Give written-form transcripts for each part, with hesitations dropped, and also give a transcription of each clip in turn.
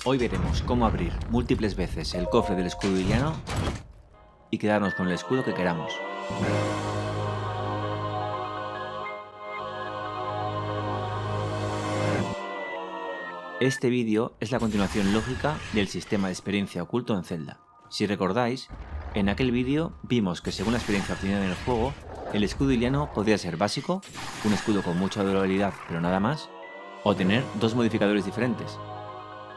Hoy veremos cómo abrir múltiples veces el cofre del escudo iliano y quedarnos con el escudo que queramos. Este vídeo es la continuación lógica del sistema de experiencia oculto en Zelda. Si recordáis, en aquel vídeo vimos que según la experiencia obtenida en el juego, el escudo iliano podría ser básico, un escudo con mucha durabilidad pero nada más, o tener dos modificadores diferentes.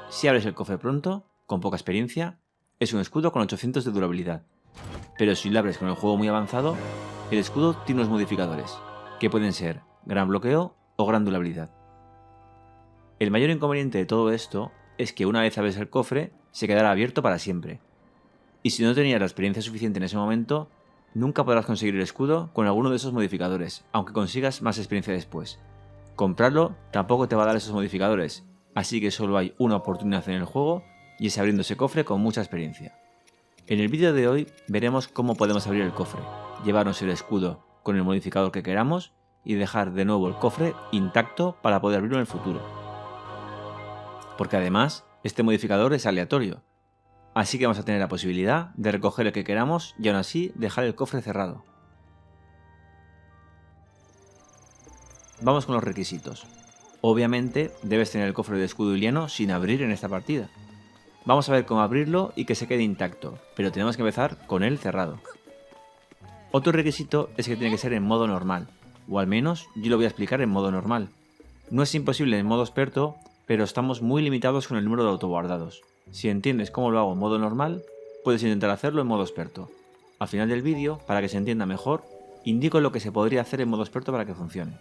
Si abres el cofre pronto, con poca experiencia, es un escudo con 800 de durabilidad. Pero si lo abres con el juego muy avanzado, el escudo tiene unos modificadores, que pueden ser gran bloqueo o gran durabilidad. El mayor inconveniente de todo esto es que una vez abres el cofre, se quedará abierto para siempre. Y si no tenías la experiencia suficiente en ese momento, nunca podrás conseguir el escudo con alguno de esos modificadores, aunque consigas más experiencia después. Comprarlo tampoco te va a dar esos modificadores, así que solo hay una oportunidad en el juego y es abriendo ese cofre con mucha experiencia. En el vídeo de hoy veremos cómo podemos abrir el cofre, llevarnos el escudo con el modificador que queramos y dejar de nuevo el cofre intacto para poder abrirlo en el futuro. Porque además, este modificador es aleatorio, así que vamos a tener la posibilidad de recoger el que queramos y aún así dejar el cofre cerrado. Vamos con los requisitos. Obviamente debes tener el cofre de escudo iliano sin abrir en esta partida. Vamos a ver cómo abrirlo y que se quede intacto, pero tenemos que empezar con él cerrado. Otro requisito es que tiene que ser en modo normal, o al menos yo lo voy a explicar en modo normal. No es imposible en modo experto, pero estamos muy limitados con el número de autoguardados. Si entiendes cómo lo hago en modo normal, puedes intentar hacerlo en modo experto. Al final del vídeo, para que se entienda mejor, indico lo que se podría hacer en modo experto para que funcione.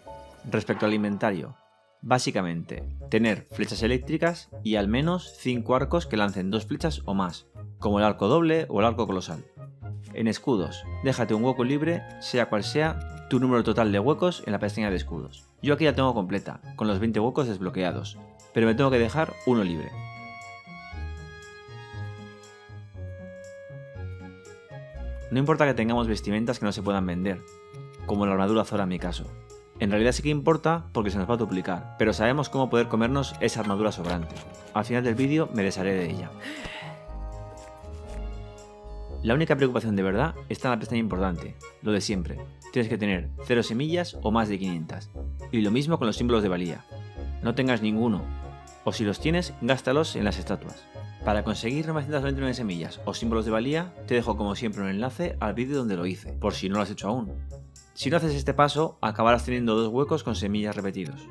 Respecto al inventario, básicamente, tener flechas eléctricas y al menos 5 arcos que lancen 2 flechas o más, como el arco doble o el arco colosal. En escudos, déjate un hueco libre, sea cual sea tu número total de huecos en la pestaña de escudos. Yo aquí la tengo completa, con los 20 huecos desbloqueados, pero me tengo que dejar uno libre. No importa que tengamos vestimentas que no se puedan vender, como la armadura Zora en mi caso. En realidad sí que importa porque se nos va a duplicar, pero sabemos cómo poder comernos esa armadura sobrante. Al final del vídeo me desharé de ella. La única preocupación de verdad está en la pestaña importante, lo de siempre. Tienes que tener 0 semillas o más de 500. Y lo mismo con los símbolos de valía. No tengas ninguno, o si los tienes, gástalos en las estatuas. Para conseguir 929 semillas o símbolos de valía, te dejo como siempre un enlace al vídeo donde lo hice, por si no lo has hecho aún. Si no haces este paso, acabarás teniendo 2 huecos con semillas repetidos.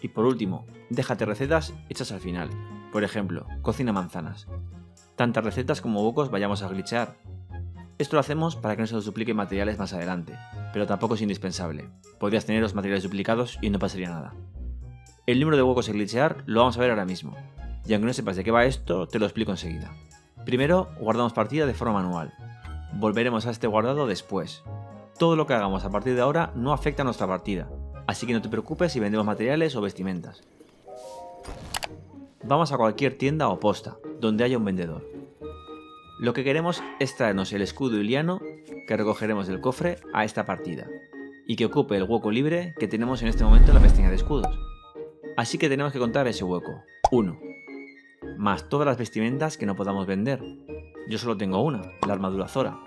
Y por último, déjate recetas hechas al final. Por ejemplo, cocina manzanas. Tantas recetas como huecos vayamos a glitchear. Esto lo hacemos para que no se nos dupliquen materiales más adelante, pero tampoco es indispensable. Podrías tener los materiales duplicados y no pasaría nada. El número de huecos a glitchear lo vamos a ver ahora mismo, y aunque no sepas de qué va esto, te lo explico enseguida. Primero, guardamos partida de forma manual. Volveremos a este guardado después. Todo lo que hagamos a partir de ahora no afecta a nuestra partida, así que no te preocupes si vendemos materiales o vestimentas. Vamos a cualquier tienda o posta, donde haya un vendedor. Lo que queremos es traernos el escudo iliano que recogeremos del cofre a esta partida, y que ocupe el hueco libre que tenemos en este momento en la pestaña de escudos. Así que tenemos que contar ese hueco, 1, más todas las vestimentas que no podamos vender. Yo solo tengo una, la armadura Zora.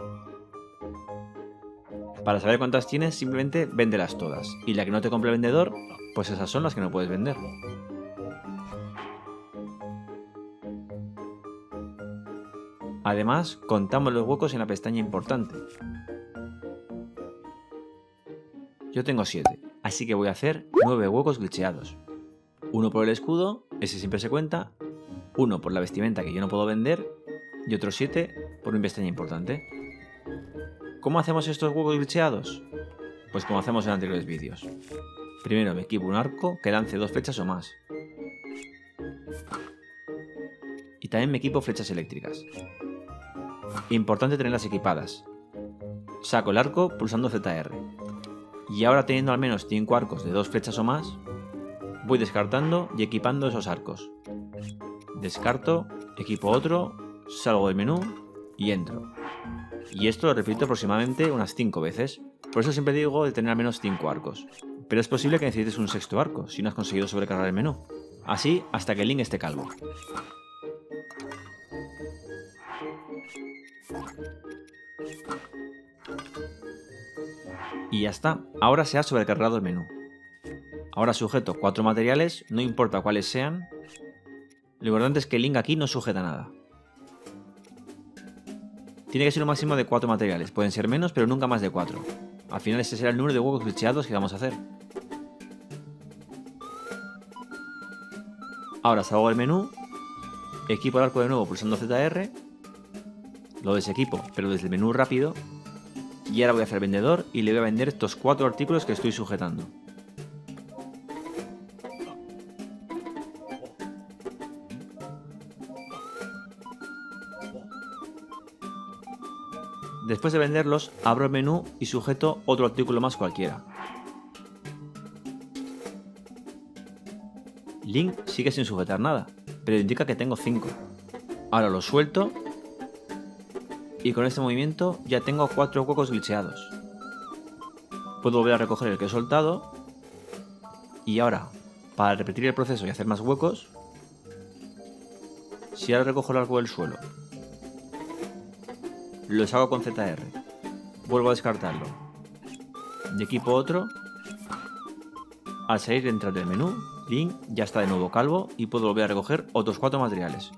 Para saber cuántas tienes, simplemente véndelas todas, y la que no te compre el vendedor, pues esas son las que no puedes vender. Además, contamos los huecos en la pestaña importante. Yo tengo 7, así que voy a hacer 9 huecos glitcheados. 1 por el escudo, ese siempre se cuenta, 1 por la vestimenta que yo no puedo vender y otros 7 por mi pestaña importante. ¿Cómo hacemos estos huecos glitcheados? Pues como hacemos en anteriores vídeos. Primero me equipo un arco que lance 2 flechas o más. Y también me equipo flechas eléctricas. Importante tenerlas equipadas. Saco el arco pulsando ZR. Y ahora teniendo al menos 5 arcos de 2 flechas o más, voy descartando y equipando esos arcos. Descarto, equipo otro, salgo del menú y entro. Y esto lo repito aproximadamente unas 5 veces. Por eso siempre digo de tener al menos 5 arcos. Pero es posible que necesites un sexto arco si no has conseguido sobrecargar el menú. Así hasta que Link esté calvo. Y ya está, ahora se ha sobrecargado el menú. Ahora sujeto 4 materiales, no importa cuáles sean. Lo importante es que Link aquí no sujeta nada. Tiene que ser un máximo de 4 materiales, pueden ser menos pero nunca más de 4. Al final ese será el número de huecos glitcheados que vamos a hacer. Ahora salgo del menú, equipo el arco de nuevo pulsando ZR, lo desequipo pero desde el menú rápido, y ahora voy a hacer vendedor y le voy a vender estos 4 artículos que estoy sujetando. Después de venderlos, abro el menú y sujeto otro artículo más cualquiera. Link sigue sin sujetar nada, pero indica que tengo 5. Ahora lo suelto y con este movimiento ya tengo 4 huecos glitcheados. Puedo volver a recoger el que he soltado y ahora, para repetir el proceso y hacer más huecos, si ahora recojo el arco del suelo, lo saco con ZR, vuelvo a descartarlo y equipo otro. Al salir y entrar del menú, Link ya está de nuevo calvo y puedo volver a recoger otros 4 materiales,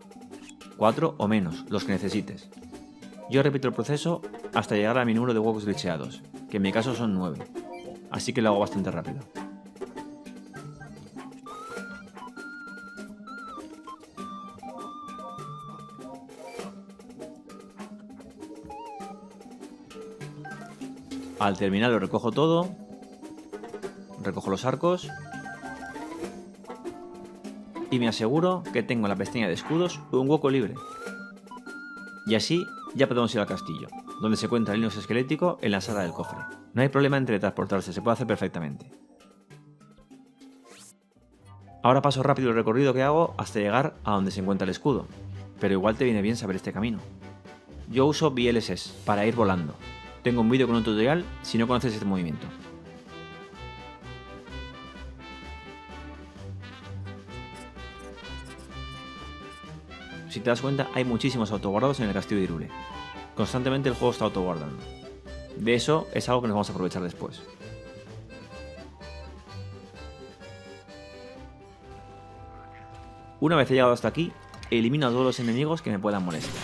4 o menos, los que necesites. Yo repito el proceso hasta llegar a mi número de huecos glitcheados, que en mi caso son 9, así que lo hago bastante rápido. Al terminar lo recojo todo, recojo los arcos y me aseguro que tengo en la pestaña de escudos un hueco libre. Y así ya podemos ir al castillo, donde se encuentra el Linux esquelético en la sala del cofre. No hay problema en teletransportarse, se puede hacer perfectamente. Ahora paso rápido el recorrido que hago hasta llegar a donde se encuentra el escudo, pero igual te viene bien saber este camino. Yo uso VLSS para ir volando. Tengo un vídeo con un tutorial si no conoces este movimiento. Si te das cuenta, hay muchísimos autoguardados en el castillo de Hyrule. Constantemente el juego está autoguardando. De eso es algo que nos vamos a aprovechar después. Una vez he llegado hasta aquí, elimino a todos los enemigos que me puedan molestar.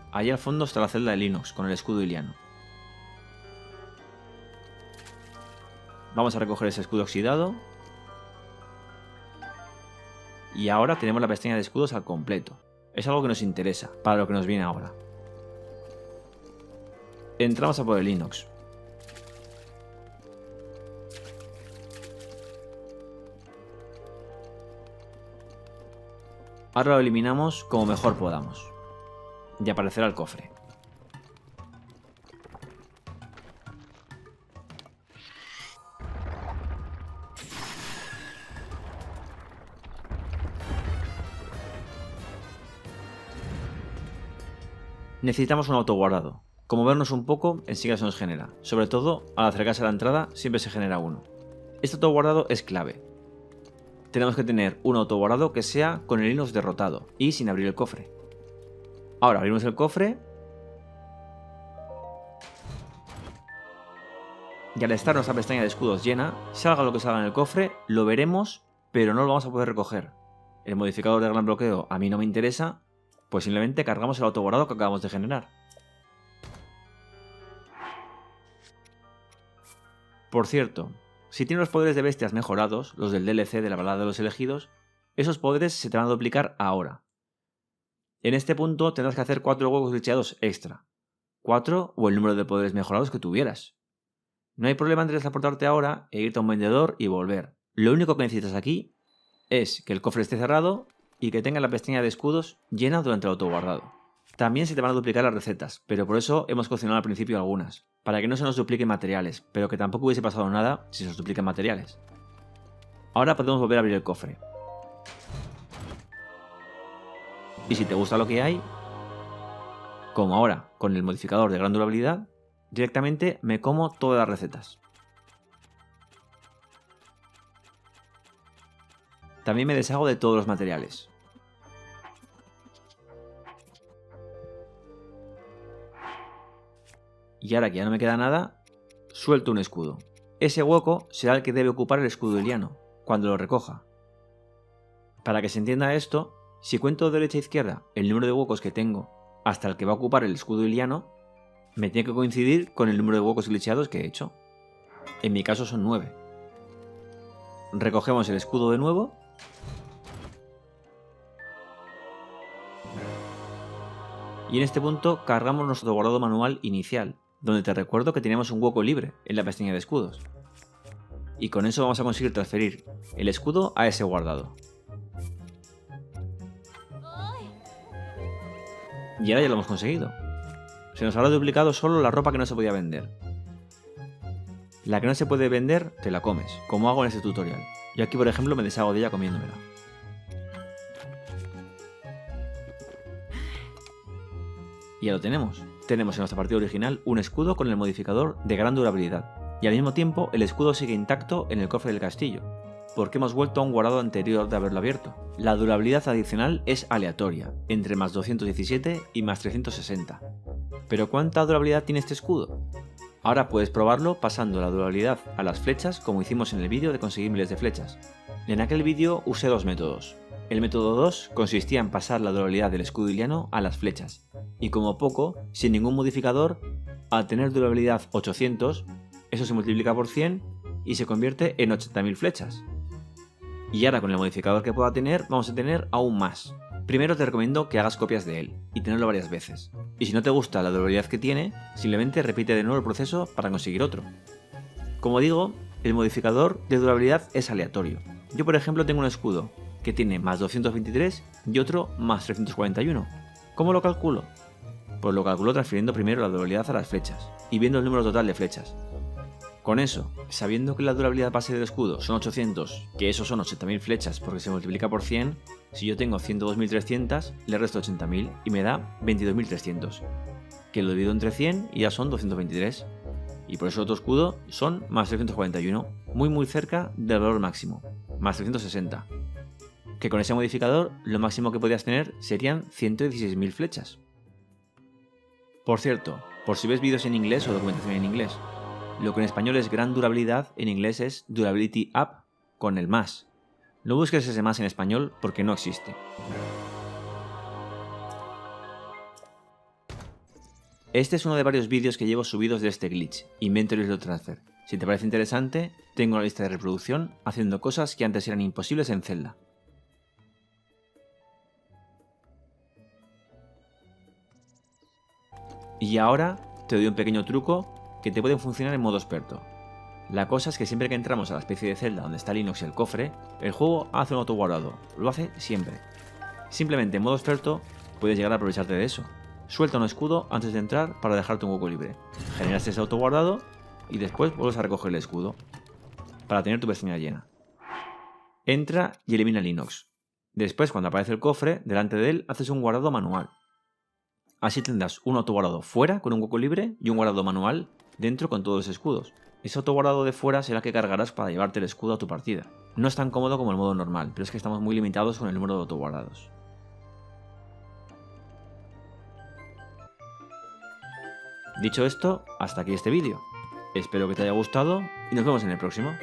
Allí al fondo está la celda de Linux con el escudo hyliano. Vamos a recoger ese escudo oxidado. Y ahora tenemos la pestaña de escudos al completo. Es algo que nos interesa, para lo que nos viene ahora. Entramos a por el Linux. Ahora lo eliminamos como mejor podamos. Y aparecerá el cofre. Necesitamos un autoguardado. Como vernos un poco, enseguida se nos genera. Sobre todo, al acercarse a la entrada, siempre se genera uno. Este autoguardado es clave. Tenemos que tener un autoguardado que sea con el Linux derrotado y sin abrir el cofre. Ahora abrimos el cofre. Y al estar nuestra pestaña de escudos llena, salga lo que salga en el cofre, lo veremos, pero no lo vamos a poder recoger. El modificador de gran bloqueo a mí no me interesa, pues simplemente cargamos el autoguardado que acabamos de generar. Por cierto, si tienes los poderes de bestias mejorados, los del DLC de la balada de los elegidos, esos poderes se te van a duplicar ahora. En este punto tendrás que hacer 4 huecos glitcheados extra. 4 o el número de poderes mejorados que tuvieras. No hay problema en transportarte ahora e irte a un vendedor y volver. Lo único que necesitas aquí es que el cofre esté cerrado y que tenga la pestaña de escudos llena durante el autoguardado. También se te van a duplicar las recetas, pero por eso hemos cocinado al principio algunas, para que no se nos dupliquen materiales, pero que tampoco hubiese pasado nada si se nos duplican materiales. Ahora podemos volver a abrir el cofre. Y si te gusta lo que hay, como ahora con el modificador de gran durabilidad, directamente me como todas las recetas. También me deshago de todos los materiales. Y ahora que ya no me queda nada, suelto un escudo. Ese hueco será el que debe ocupar el escudo iliano, cuando lo recoja. Para que se entienda esto, si cuento de derecha a izquierda el número de huecos que tengo hasta el que va a ocupar el escudo iliano, me tiene que coincidir con el número de huecos glitcheados que he hecho. En mi caso son 9. Recogemos el escudo de nuevo. Y en este punto cargamos nuestro guardado manual inicial, donde te recuerdo que teníamos un hueco libre en la pestaña de escudos. Y con eso vamos a conseguir transferir el escudo a ese guardado. Y ahora ya lo hemos conseguido. Se nos habrá duplicado solo la ropa que no se podía vender. La que no se puede vender, te la comes, como hago en este tutorial. Yo aquí, por ejemplo, me deshago de ella comiéndomela. Y ya lo tenemos. Tenemos en nuestra partida original un escudo con el modificador de gran durabilidad. Y al mismo tiempo, el escudo sigue intacto en el cofre del castillo, porque hemos vuelto a un guardado anterior de haberlo abierto. La durabilidad adicional es aleatoria, entre más 217 y más 360. ¿Pero cuánta durabilidad tiene este escudo? Ahora puedes probarlo pasando la durabilidad a las flechas como hicimos en el vídeo de conseguir miles de flechas. En aquel vídeo usé dos métodos. El método 2 consistía en pasar la durabilidad del escudo iliano a las flechas, y como poco, sin ningún modificador, al tener durabilidad 800, eso se multiplica por 100 y se convierte en 80.000 flechas. Y ahora con el modificador que pueda tener, vamos a tener aún más. Primero te recomiendo que hagas copias de él y tenerlo varias veces. Y si no te gusta la durabilidad que tiene, simplemente repite de nuevo el proceso para conseguir otro. Como digo, el modificador de durabilidad es aleatorio. Yo por ejemplo tengo un escudo que tiene más 223 y otro más 341. ¿Cómo lo calculo? Pues lo calculo transfiriendo primero la durabilidad a las flechas y viendo el número total de flechas. Con eso, sabiendo que la durabilidad base del escudo son 800, que eso son 80.000 flechas porque se multiplica por 100, si yo tengo 102.300, le resto 80.000 y me da 22.300, que lo divido entre 100 y ya son 223. Y por eso el otro escudo son más 341, muy cerca del valor máximo, más 360. Que con ese modificador lo máximo que podías tener serían 116.000 flechas. Por cierto, por si ves vídeos en inglés o documentación en inglés, lo que en español es gran durabilidad, en inglés es durability up con el más. No busques ese más en español porque no existe. Este es uno de varios vídeos que llevo subidos de este glitch, Inventory Slot Transfer. Si te parece interesante, tengo una lista de reproducción haciendo cosas que antes eran imposibles en Zelda. Y ahora te doy un pequeño truco que te pueden funcionar en modo experto. La cosa es que siempre que entramos a la especie de celda donde está Linox y el cofre, el juego hace un autoguardado, lo hace siempre. Simplemente en modo experto puedes llegar a aprovecharte de eso. Suelta un escudo antes de entrar para dejarte un hueco libre. Generas ese autoguardado y después vuelves a recoger el escudo para tener tu pestaña llena. Entra y elimina Linox. Después, cuando aparece el cofre, delante de él haces un guardado manual. Así tendrás un autoguardado fuera con un hueco libre y un guardado manual dentro con todos los escudos. Ese autoguardado de fuera será el que cargarás para llevarte el escudo a tu partida. No es tan cómodo como el modo normal, pero es que estamos muy limitados con el número de autoguardados. Dicho esto, hasta aquí este vídeo. Espero que te haya gustado y nos vemos en el próximo.